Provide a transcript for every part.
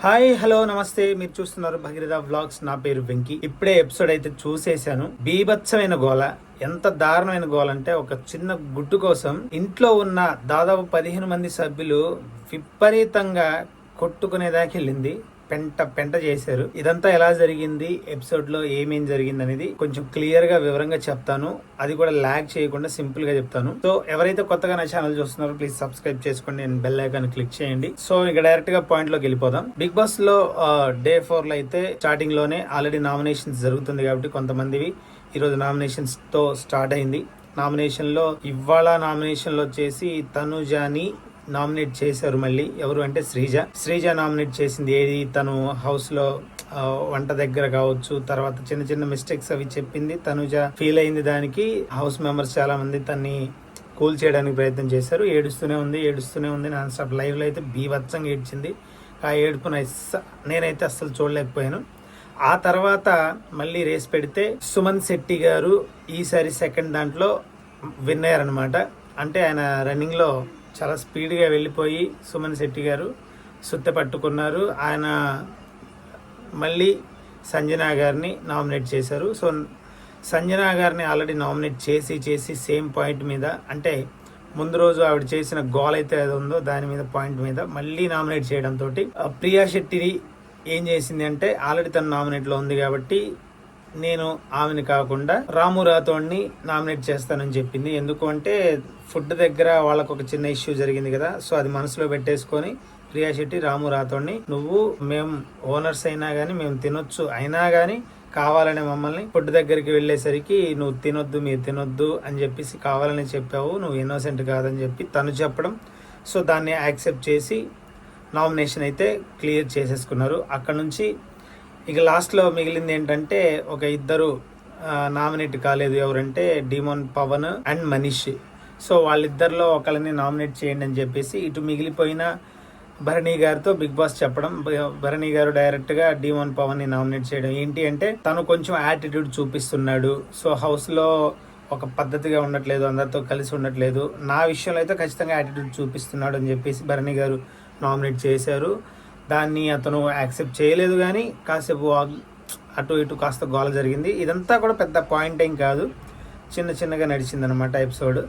Hi hello నమస్తే. మీరు చూస్తున్నారు భగీరథ వ్లాగ్స్. నా పేరు వెంకీ. ఇప్పుడే ఎపిసోడ్ అయితే చూసేశాను. బీభత్సమైన గోల, ఎంత దారుణమైన గోల అంటే ఒక చిన్న గుడ్డు కోసం ఇంట్లో ఉన్న దాదాపు 15 మంది సభ్యులు విపరీతంగా కొట్టుకునేదాకా వెళ్ళింది. పెంట పెంట చేశారు. ఇదంతా ఎలా జరిగింది, ఎపిసోడ్ లో ఏమేం జరిగింది అనేది కొంచెం క్లియర్ గా వివరంగా చెప్తాను. అది కూడా లాగ్ చేయకుండా సింపుల్ గా చెప్తాను. సో ఎవరైతే కొత్తగా నా ఛానల్ చూస్తున్నారో ప్లీజ్ సబ్స్క్రైబ్ చేసుకోండి అండ్ బెల్ ఐకాన్ క్లిక్ చేయండి. సో ఇక డైరెక్ట్ గా పాయింట్ లోకి వెళ్ళిపోదాం. బిగ్ బాస్ లో డే 4 లో అయితే స్టార్టింగ్ లోనే ఆల్రెడీ నామినేషన్స్ జరుగుతుంది కాబట్టి కొంతమందివి ఈరోజు నామినేషన్స్ తో స్టార్ట్ అయింది. నామినేషన్ లో ఇవాళ నామినేషన్ లో వచ్చేసి తనుజాని నామినేట్ చేశారు. మళ్ళీ ఎవరు అంటే శ్రీజ నామినేట్ చేసింది. ఏది తను హౌస్ లో వంట దగ్గర కావచ్చు, తర్వాత చిన్న చిన్న మిస్టేక్స్ అవి చెప్పింది. తనుజ ఫీల్ అయింది. దానికి హౌస్ మెంబర్స్ చాలా మంది తన్ని కూల్ చేయడానికి ప్రయత్నం చేశారు. ఏడుస్తూనే ఉంది నాన్ స్టాప్. లైవ్ లో అయితే బీభత్సంగా ఏడ్చింది. ఆ ఏడుపును నేనైతే అస్సలు చూడలేకపోయాను. ఆ తర్వాత మళ్ళీ రేస్ పెడితే సుమన్ శెట్టి గారు ఈసారి సెకండ్ దాంట్లో విన్ అయ్యారనమాట. అంటే ఆయన రన్నింగ్ లో చాలా స్పీడ్గా వెళ్ళిపోయి సుమన్ శెట్టి గారు సుత్తె పట్టుకున్నారు. ఆయన మళ్ళీ సంజనా గారిని నామినేట్ చేశారు. సో సంజనా గారిని ఆల్రెడీ నామినేట్ చేసి సేమ్ పాయింట్ మీద, అంటే ముందు రోజు ఆవిడ చేసిన గోల్ అయితే అది ఉందో దాని మీద పాయింట్ మీద మళ్ళీ నామినేట్ చేయడంతో ప్రియా శెట్టి ఏం చేసింది అంటే, ఆల్రెడీ తన నామినేట్లో ఉంది కాబట్టి నేను ఆమెను కాకుండా రాము రాథోడ్ని నామినేట్ చేస్తానని చెప్పింది. ఎందుకు అంటే ఫుడ్ దగ్గర వాళ్ళకు ఒక చిన్న ఇష్యూ జరిగింది కదా. సో అది మనసులో పెట్టేసుకొని ప్రియా శెట్టి రాము రాథోడ్ని, నువ్వు మేము ఓనర్స్ అయినా కానీ మేము తినొచ్చు, అయినా కానీ కావాలని మమ్మల్ని ఫుడ్ దగ్గరికి వెళ్ళేసరికి నువ్వు మీరు తినొద్దు అని చెప్పేసి కావాలని చెప్పావు, నువ్వు ఇన్నోసెంట్ కాదని చెప్పి తను చెప్పడం. సో దాన్ని యాక్సెప్ట్ చేసి నామినేషన్ అయితే క్లియర్ చేసేసుకున్నారు. అక్కడ నుంచి ఇక లాస్ట్లో మిగిలింది ఏంటంటే ఒక ఇద్దరు నామినేట్ కాలేదు. ఎవరంటే Demon Pavan and Manish. So వాళ్ళిద్దరిలో ఒకళ్ళని నామినేట్ చేయండి అని చెప్పేసి ఇటు మిగిలిపోయిన భరణి గారితో బిగ్ బాస్ చెప్పడం. భరణి గారు డైరెక్ట్ గా డిమోన్ పవన్ ని నామినేట్ చేయడం. ఏంటి అంటే తను కొంచెం యాటిట్యూడ్ చూపిస్తున్నాడు, సో హౌస్ లో ఒక పద్ధతిగా ఉండట్లేదు, అందరితో కలిసి ఉండట్లేదు, నా విషయంలో అయితే ఖచ్చితంగా యాటిట్యూడ్ చూపిస్తున్నాడు అని చెప్పేసి భరణి గారు నామినేట్ చేశారు. దాన్ని అతను యాక్సెప్ట్ చేయలేదు, కానీ కాసేపు అటు ఇటు కాస్త గోల జరిగింది. ఇదంతా కూడా పెద్ద పాయింట్ ఏం కాదు, చిన్నగా నడిచింది అనమాట ఎపిసోడ్.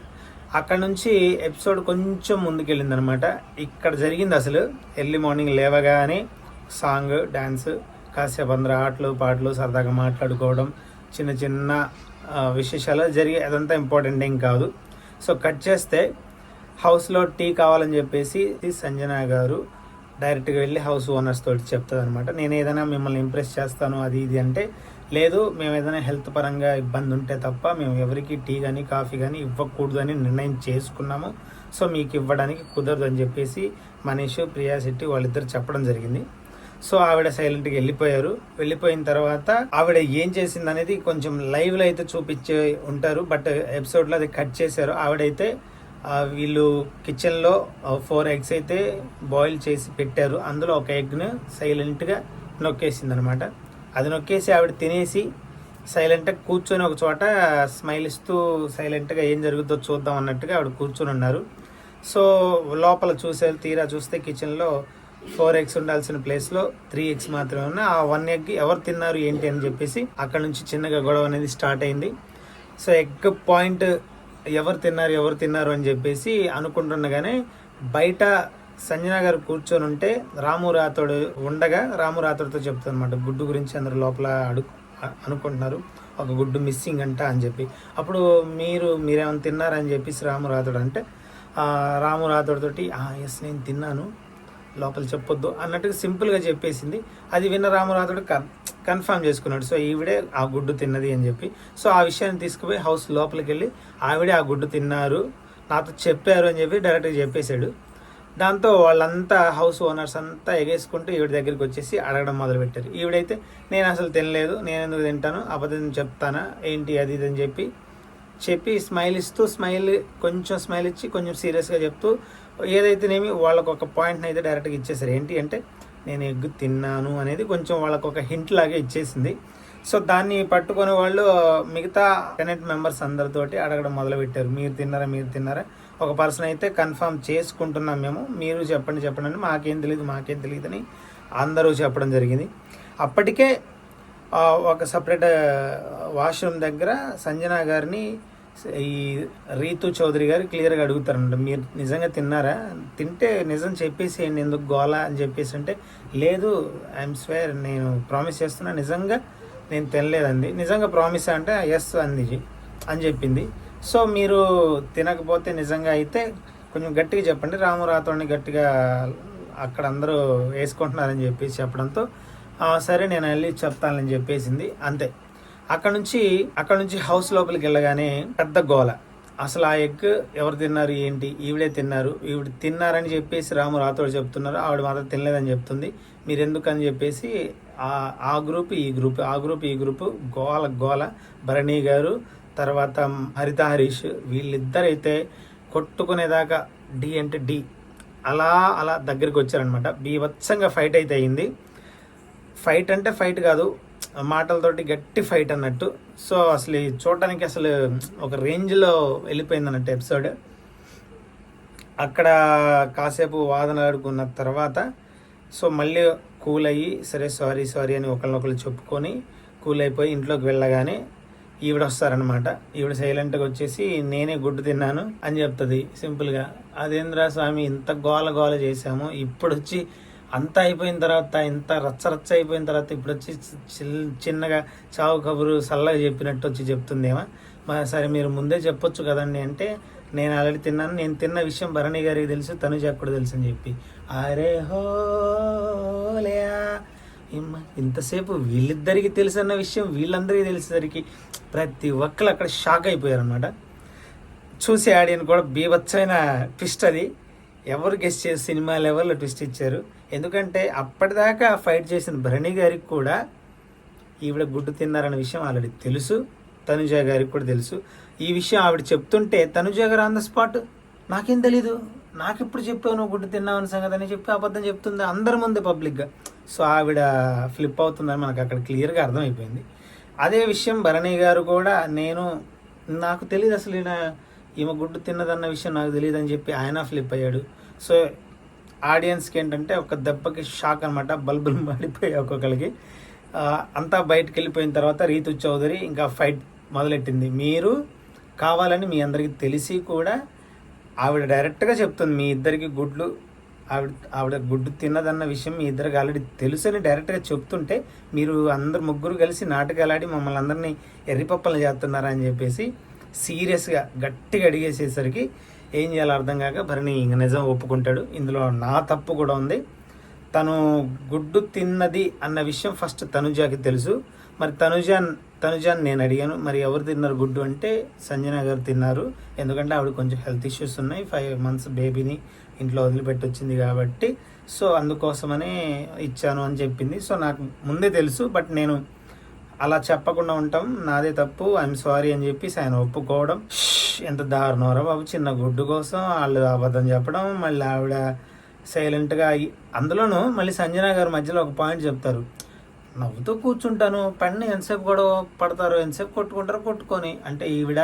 అక్కడ నుంచి ఎపిసోడ్ కొంచెం ముందుకెళ్ళిందనమాట. ఇక్కడ జరిగింది అసలు ఎర్లీ మార్నింగ్ లేవగానే సాంగ్, డ్యాన్స్, కాసేపు అందరూ ఆటలు పాటలు సరదాగా మాట్లాడుకోవడం, చిన్న విశేషాలు జరిగే, అదంతా ఇంపార్టెంట్ ఏం కాదు. సో కట్ చేస్తే హౌస్లో టీ కావాలని చెప్పేసి సంజనా గారు డైరెక్ట్గా వెళ్ళి హౌస్ ఓనర్స్ తోటి చెప్తుంది అనమాట. నేను ఏదైనా మిమ్మల్ని ఇంప్రెస్ చేస్తాను అది ఇది అంటే, లేదు మేము ఏదైనా హెల్త్ పరంగా ఇబ్బంది ఉంటే తప్ప మేము ఎవరికి టీ కానీ కాఫీ కానీ ఇవ్వకూడదు అని నిర్ణయం చేసుకున్నాము. సో మీకు ఇవ్వడానికి కుదరదు అని చెప్పేసి మనీష్, ప్రియా శెట్టి వాళ్ళిద్దరు చెప్పడం జరిగింది. సో ఆవిడ సైలెంట్గా వెళ్ళిపోయారు. వెళ్ళిపోయిన తర్వాత ఆవిడ ఏం చేసింది అనేది కొంచెం లైవ్లో అయితే చూపించే ఉంటారు, బట్ ఎపిసోడ్లో అది కట్ చేశారు. ఆవిడైతే వీళ్ళు కిచెన్లో 4 eggs అయితే బాయిల్ చేసి పెట్టారు. అందులో ఒక ఎగ్ను సైలెంట్గా నొక్కేసింది అనమాట. అది నొక్కేసి ఆవిడ తినేసి సైలెంట్గా కూర్చొని ఒక చోట స్మైల్ ఇస్తూ సైలెంట్గా ఏం జరుగుతుందో చూద్దాం అన్నట్టుగా ఆవిడ కూర్చొని ఉన్నారు. సో లోపల తీరా చూస్తే కిచెన్లో 4 eggs ఉండాల్సిన ప్లేస్లో 3 eggs మాత్రమే ఉన్నాయి. ఆ 1 egg ఎవరు తిన్నారు ఏంటి అని చెప్పేసి అక్కడ నుంచి చిన్నగా గొడవ అనేది స్టార్ట్ అయింది. సో ఎగ్ పాయింట్ ఎవరు తిన్నారు అని చెప్పేసి అనుకుంటుండగానే బయట సంజనా గారు కూర్చొని ఉంటే రాము రాథోడ్ ఉండగా రాము రాథోడ్తో చెప్తుంది అనమాట, గుడ్డు గురించి అందరు లోపల అనుకుంటున్నారు, ఒక గుడ్డు మిస్సింగ్ అంట అని చెప్పి. అప్పుడు మీరేమైనా తిన్నారని చెప్పేసి రాము రాథోడ్ అంటే, రాము రాథోడ్ తోటి ఎస్ నేను తిన్నాను, లోపల చెప్పొద్దు అన్నట్టుగా సింపుల్గా చెప్పేసింది. అది విన్న రాము రాథోడ్ కన్ఫర్మ్ చేసుకున్నాడు. సో ఈవిడే ఆ గుడ్డు తిన్నది అని చెప్పి. సో ఆ విషయాన్ని తీసుకుపోయి హౌస్ లోపలికి వెళ్ళి ఆవిడే ఆ గుడ్డు తిన్నారు, నాతో చెప్పారు అని చెప్పి డైరెక్ట్గా చెప్పేశాడు. దాంతో వాళ్ళంతా హౌస్ ఓనర్స్ అంతా ఎగేసుకుంటూ ఈవిడ దగ్గరికి వచ్చేసి అడగడం మొదలుపెట్టారు. ఈవిడైతే నేను అసలు తినలేదు, నేను ఎందుకు తింటాను, అబద్ధం చెప్తానా ఏంటి అది ఇది అని చెప్పి స్మైల్ ఇస్తూ కొంచెం స్మైల్ ఇచ్చి కొంచెం సీరియస్గా చెప్తూ ఏదైతేనేమి వాళ్ళకు ఒక పాయింట్ని అయితే డైరెక్ట్గా ఇచ్చేసారు. ఏంటి అంటే నేను ఎగ్ తిన్నాను అనేది కొంచెం వాళ్ళకు ఒక హింట్ లాగే ఇచ్చేసింది. సో దాన్ని పట్టుకొని వాళ్ళు మిగతా టెనెంట్ మెంబర్స్ అందరితోటి అడగడం మొదలుపెట్టారు, మీరు తిన్నారా ఒక పర్సన్ అయితే కన్ఫర్మ్ చేసుకుంటున్నాం మేము, మీరు చెప్పండి అని, మాకేం తెలియదు అని అందరూ చెప్పడం జరిగింది. అప్పటికే ఒక సపరేట్ వాష్రూమ్ దగ్గర సంజన గారిని ఈ రీతు చౌదరి గారు క్లియర్గా అడుగుతారంట, మీరు నిజంగా తిన్నారా, తింటే నిజం చెప్పేసేయండి, ఎందుకు గోల అని చెప్పేసి అంటే, లేదు ఐఎమ్ స్వేర్, నేను ప్రామిస్ చేస్తున్నా నిజంగా నేను తినలేదండి. నిజంగా ప్రామిస్ అంటే ఎస్ అంది అని చెప్పింది. సో మీరు తినకపోతే నిజంగా అయితే కొంచెం గట్టిగా చెప్పండి, రాము రాతోడిని గట్టిగా అక్కడ అందరూ వేసుకుంటున్నారని చెప్పేసి చెప్పడంతో సరే నేను వెళ్ళి చెప్తానని చెప్పేసింది. అంతే. అక్కడ నుంచి హౌస్ లోపలికి వెళ్ళగానే పెద్ద గోల. అసలు ఆ ఎగ్ ఎవరు తిన్నారు ఏంటి, ఈవిడే తిన్నారు, ఈవిడ తిన్నారని చెప్పేసి రాము రాతోడు చెప్తున్నారు, ఆవిడ మాత్రం తినలేదని చెప్తుంది. మీరు ఎందుకు అని చెప్పేసి ఆ గ్రూప్ ఈ గ్రూప్ గోల. భరణి గారు తర్వాత హరిత హరీష్ వీళ్ళిద్దరైతే కొట్టుకునేదాకా డి అంటే డి అలా దగ్గరికి వచ్చారనమాట. బీభత్సంగా ఫైట్ అయితే అయింది. ఫైట్ అంటే ఫైట్ కాదు, మాటలతోటి గట్టి ఫైట్ అన్నట్టు. సో అసలు చూడటానికి అసలు ఒక రేంజ్లో వెళ్ళిపోయింది అన్నట్టు ఎపిసోడ్. అక్కడ కాసేపు వాదన ఆడుకున్న తర్వాత సో మళ్ళీ కూల్ అయ్యి సరే సారీ అని ఒకరినొకరు చెప్పుకొని కూల్ అయిపోయి ఇంట్లోకి వెళ్ళగానే ఈవిడ వస్తారనమాట. ఈవిడ సైలెంట్గా వచ్చేసి నేనే గుడ్డు తిన్నాను అని చెప్తుంది సింపుల్గా. అదేంద్రా స్వామి, ఇంత గోల చేశాము, ఇప్పుడు వచ్చి అంతా అయిపోయిన తర్వాత, ఇంత రచ్చ అయిపోయిన తర్వాత ఇప్పుడు వచ్చి చిన్నగా చావు కబురు సల్లగా చెప్పినట్టు వచ్చి చెప్తుందేమో. సరే మీరు ముందే చెప్పొచ్చు కదండి అంటే, నేను ఆల్రెడీ తిన్నాను, నేను తిన్న విషయం భరణి గారికి తెలుసు, తనుజ కూడా తెలుసు అని చెప్పి అరే హోలేయా ఇంతసేపు వీళ్ళిద్దరికి తెలుసు అన్న విషయం వీళ్ళందరికీ తెలిసేసరికి ప్రతి ఒక్కరు అక్కడ షాక్ అయిపోయారు అనమాట. చూసే ఆడియన్ కూడా బీభత్సమైన ట్విస్ట్ అది. ఎవరు గెస్ట్ చేసి సినిమా లెవెల్లో ట్విస్ట్ ఇచ్చారు. ఎందుకంటే అప్పటిదాకా ఫైట్ చేసిన భరణి గారికి కూడా ఈవిడ గుడ్డు తిన్నారన్న విషయం ఆల్రెడీ తెలుసు, తనుజ గారికి కూడా తెలుసు. ఈ విషయం ఆవిడ చెప్తుంటే తనుజ గారు ఆన్ ద స్పాట్ నాకేం తెలీదు, నాకు ఇప్పుడు చెప్పావు నువ్వు గుడ్డు తిన్నావని సంగతి అని చెప్పి అబద్ధం చెప్తుంది అందరి ముందే పబ్లిక్గా. సో ఆవిడ ఫ్లిప్ అవుతుందని మనకు అక్కడ క్లియర్గా అర్థమైపోయింది. అదే విషయం భరణి గారు కూడా నాకు తెలియదు అసలు ఈమె గుడ్డు తిన్నదన్న విషయం నాకు తెలియదు అని చెప్పి ఆయన ఫ్లిప్ అయ్యాడు. సో ఆడియన్స్కి ఏంటంటే ఒక దెబ్బకి షాక్ అనమాట, బల్బులు మాడిపోయాయి ఒక్కొక్కరికి. అంతా బయటకు వెళ్ళిపోయిన తర్వాత రీతు చౌదరి ఇంకా ఫైట్ మొదలెట్టింది. మీరు కావాలని మీ అందరికీ తెలిసి కూడా ఆవిడ డైరెక్ట్గా చెప్తుంది, మీ ఇద్దరికి గుడ్లు ఆవిడ గుడ్డు తిన్నదన్న విషయం మీ ఇద్దరికి ఆల్రెడీ తెలుసని డైరెక్ట్గా చెప్తుంటే మీరు అందరు ముగ్గురు కలిసి నాటకాలాడి మమ్మల్ని అందరినీ ఎర్రిపప్పలు చేస్తున్నారా అని చెప్పేసి సీరియస్గా గట్టిగా అడిగేసేసరికి ఏం చేయాలో అర్థం కాక భరణి ఇంక నిజం ఒప్పుకుంటాడు. ఇందులో నా తప్పు కూడా ఉంది, తను గుడ్డు తిన్నది అన్న విషయం ఫస్ట్ తనుజాకి తెలుసు. మరి తనుజాని నేను అడిగాను, మరి ఎవరు తిన్నారు గుడ్డు అంటే సంజన గారు తిన్నారు, ఎందుకంటే ఆవిడ కొంచెం హెల్త్ ఇష్యూస్ ఉన్నాయి, 5 months బేబీని ఇంట్లో వదిలిపెట్టి వచ్చింది కాబట్టి సో అందుకోసమనే ఇచ్చాను అని చెప్పింది. సో నాకు ముందే తెలుసు, బట్ నేను అలా చెప్పకుండా ఉంటాం, నాదే తప్పు, ఐఎమ్ సారీ అని చెప్పేసి ఆయన ఒప్పుకోవడం. ఎంత దారుణంరా బాబు, చిన్న గుడ్డు కోసం వాళ్ళు అబద్ధం చెప్పడం, మళ్ళీ ఆవిడ సైలెంట్గా. అందులోనూ మళ్ళీ సంజన గారు మధ్యలో ఒక పాయింట్ చెప్తారు, నవ్వుతూ కూర్చుంటాను, పడిన ఎంతసేపు గొడవ పడతారు, ఎంతసేపు కొట్టుకొని అంటే ఈవిడ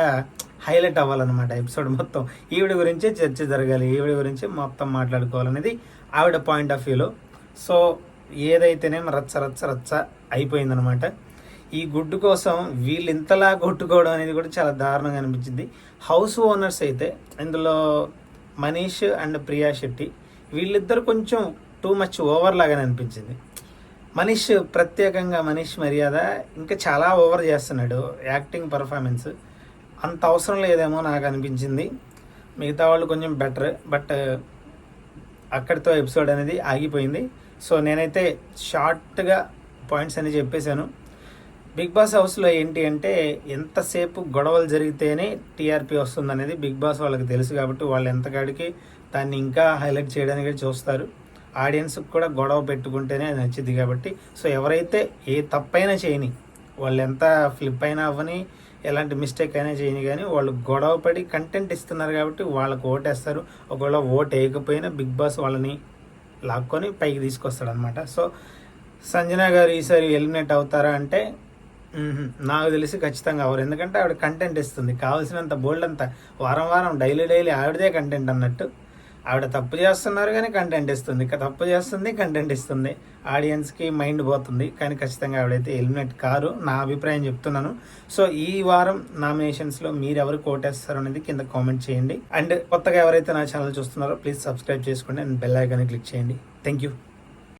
హైలైట్ అవ్వాలన్నమాట ఎపిసోడ్ మొత్తం. ఈవిడ గురించే చర్చ జరగాలి, ఈవిడ గురించే మొత్తం మాట్లాడుకోవాలనేది ఆవిడ పాయింట్ ఆఫ్ వ్యూలో. సో ఏదైతేనేమో రచ్చ అయిపోయిందనమాట. ఈ గుడ్డు కోసం వీళ్ళు ఇంతలా కొట్టుకోవడం అనేది కూడా చాలా దారుణంగా అనిపించింది. హౌస్ ఓనర్స్ అయితే ఇందులో మనీష్ అండ్ ప్రియా శెట్టి వీళ్ళిద్దరు కొంచెం టూ మచ్ ఓవర్ లాగానే అనిపించింది. మనీష్ మర్యాద ఇంకా చాలా ఓవర్ చేస్తున్నాడు యాక్టింగ్ పర్ఫార్మెన్స్, అంత అవసరం లేదేమో నాకు అనిపించింది. మిగతా వాళ్ళు కొంచెం బెటర్, బట్ అక్కడితో ఎపిసోడ్ అనేది ఆగిపోయింది. సో నేనైతే షార్ట్గా పాయింట్స్ అని చెప్పేశాను. బిగ్ బాస్ హౌస్లో ఏంటి అంటే ఎంతసేపు గొడవలు జరిగితేనే టీఆర్పీ వస్తుంది అనేది బిగ్ బాస్ వాళ్ళకి తెలుసు కాబట్టి వాళ్ళు ఎంతకాడికి దాన్ని ఇంకా హైలైట్ చేయడానికి చూస్తారు. ఆడియన్స్కి కూడా గొడవ పెట్టుకుంటేనే అది నచ్చింది కాబట్టి. సో ఎవరైతే ఏ తప్పైనా చేయని, వాళ్ళు ఎంత ఫ్లిప్ అయినా అవ్వని, ఎలాంటి మిస్టేక్ అయినా చేయని, కానీ వాళ్ళు గొడవ పడి కంటెంట్ ఇస్తున్నారు కాబట్టి వాళ్ళకు ఓటేస్తారు. ఒకవేళ ఓటు వేయకపోయినా బిగ్ బాస్ వాళ్ళని లాక్కొని పైకి తీసుకొస్తాడనమాట. సో సంజన గారు ఈసారి ఎలిమినేట్ అవుతారా అంటే నాకు తెలిసి ఖచ్చితంగా అవరు, ఎందుకంటే ఆవిడ కంటెంట్ ఇస్తుంది కావాల్సినంత, బోల్డ్ అంతా, వారం డైలీ ఆవిడదే కంటెంట్ అన్నట్టు. ఆవిడ తప్పు చేస్తున్నారు కానీ కంటెంట్ ఇస్తుంది, తప్పు చేస్తుంది కంటెంట్ ఇస్తుంది, ఆడియన్స్కి మైండ్ పోతుంది. కానీ ఖచ్చితంగా ఆవిడైతే ఎలిమినేట్ కారు, నా అభిప్రాయం చెప్తున్నాను. సో ఈ వారం నామినేషన్స్లో మీరు ఎవరు కోటేస్తారు అనేది కింద కామెంట్ చేయండి. అండ్ కొత్తగా ఎవరైతే నా ఛానల్ చూస్తున్నారో ప్లీజ్ సబ్స్క్రైబ్ చేసుకోండి అండ్ బెల్ ఐకాన్ క్లిక్ చేయండి. Thank you.